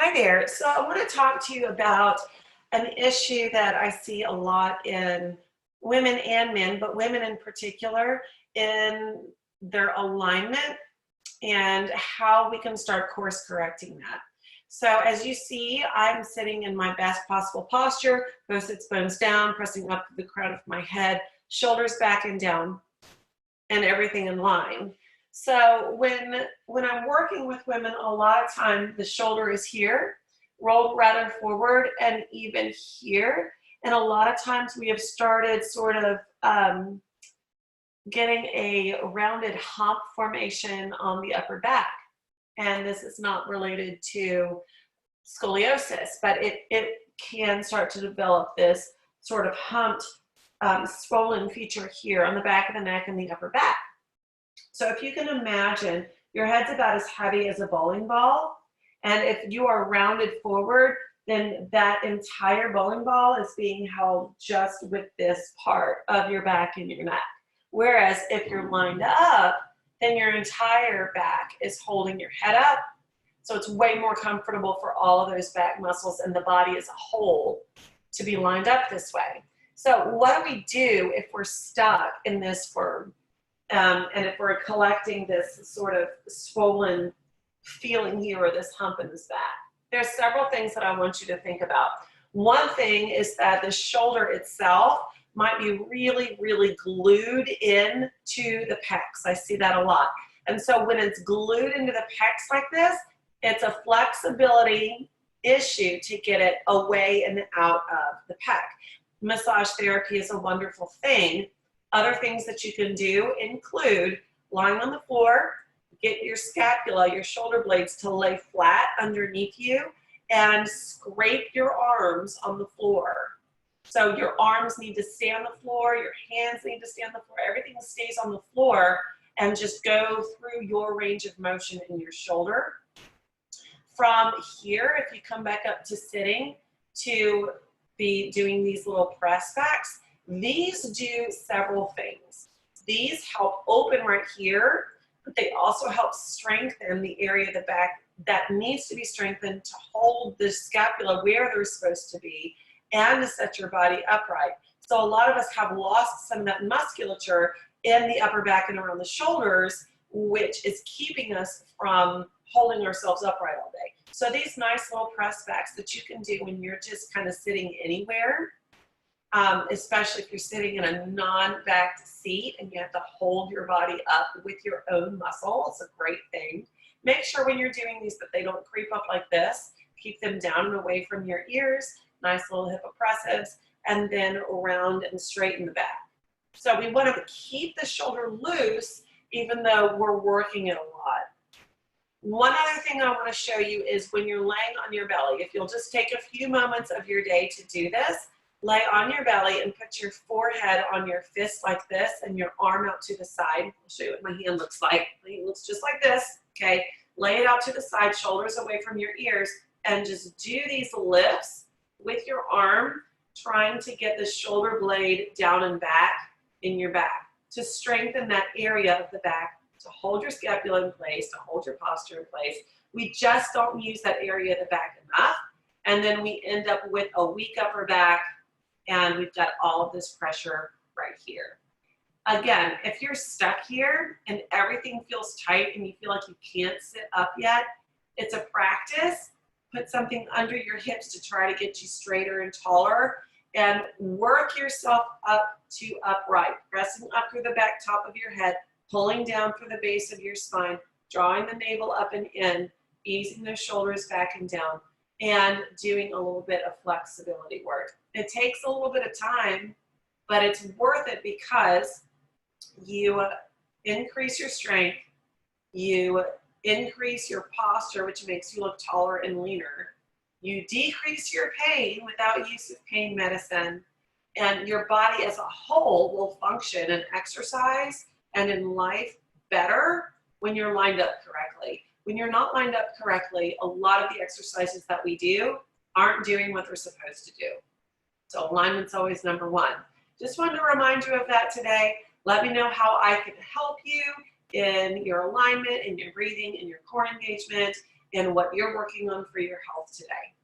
Hi there. So I want to talk to you about an issue that I see a lot in women and men, but women in particular, in their alignment and how we can start course correcting that. So as you see, I'm sitting in my best possible posture, both sits bones down, pressing up to the crown of my head, shoulders back and down, and everything in line. So when I'm working with women, a lot of time the shoulder is here, rolled rather forward, and even here. And a lot of times we have started sort of getting a rounded hump formation on the upper back. And this is not related to scoliosis, but it can start to develop this sort of humped, swollen feature here on the back of the neck and the upper back. So if you can imagine, your head's about as heavy as a bowling ball, and if you are rounded forward, then that entire bowling ball is being held just with this part of your back and your neck. Whereas if you're lined up, then your entire back is holding your head up. So it's way more comfortable for all of those back muscles and the body as a whole to be lined up this way. So what do we do if we're stuck in this form? And if we're collecting this sort of swollen feeling here or this hump in this back? There's several things that I want you to think about. One thing is that the shoulder itself might be really, really glued in to the pecs. I see that a lot. And so when it's glued into the pecs like this, it's a flexibility issue to get it away and out of the pec. Massage therapy is a wonderful thing. Other things that you can do include lying on the floor, get your scapula, your shoulder blades to lay flat underneath you, and scrape your arms on the floor. So your arms need to stay on the floor, your hands need to stay on the floor, everything stays on the floor, and just go through your range of motion in your shoulder. From here, if you come back up to sitting, to be doing these little press backs, these do several things. These help open right here, but they also help strengthen the area of the back that needs to be strengthened to hold the scapula where they're supposed to be and to set your body upright. So a lot of us have lost some of that musculature in the upper back and around the shoulders, which is keeping us from holding ourselves upright all day. So these nice little press backs that you can do when you're just kind of sitting anywhere, especially if you're sitting in a non-backed seat and you have to hold your body up with your own muscle. It's a great thing. Make sure when you're doing these that they don't creep up like this. Keep them down and away from your ears. Nice little hip oppressives, and then round and straighten the back. So we want to keep the shoulder loose even though we're working it a lot. One other thing I want to show you is when you're laying on your belly, if you'll just take a few moments of your day to do this, lay on your belly and put your forehead on your fist like this and your arm out to the side. I'll show you what my hand looks like. My hand looks just like this, okay? Lay it out to the side, shoulders away from your ears, and just do these lifts with your arm, trying to get the shoulder blade down and back in your back to strengthen that area of the back, to hold your scapula in place, to hold your posture in place. We just don't use that area of the back enough, and then we end up with a weak upper back, and we've got all of this pressure right here. Again, if you're stuck here and everything feels tight and you feel like you can't sit up yet, it's a practice. Put something under your hips to try to get you straighter and taller, and work yourself up to upright, pressing up through the back top of your head, pulling down through the base of your spine, drawing the navel up and in, easing the shoulders back and down, and doing a little bit of flexibility work. It takes a little bit of time, but it's worth it because you increase your strength, you increase your posture, which makes you look taller and leaner, you decrease your pain without use of pain medicine, and your body as a whole will function and exercise and in life better when you're lined up correctly. When you're not lined up correctly, a lot of the exercises that we do aren't doing what they're supposed to do. So alignment's always number one. Just wanted to remind you of that today. Let me know how I can help you in your alignment, in your breathing, in your core engagement, in what you're working on for your health today.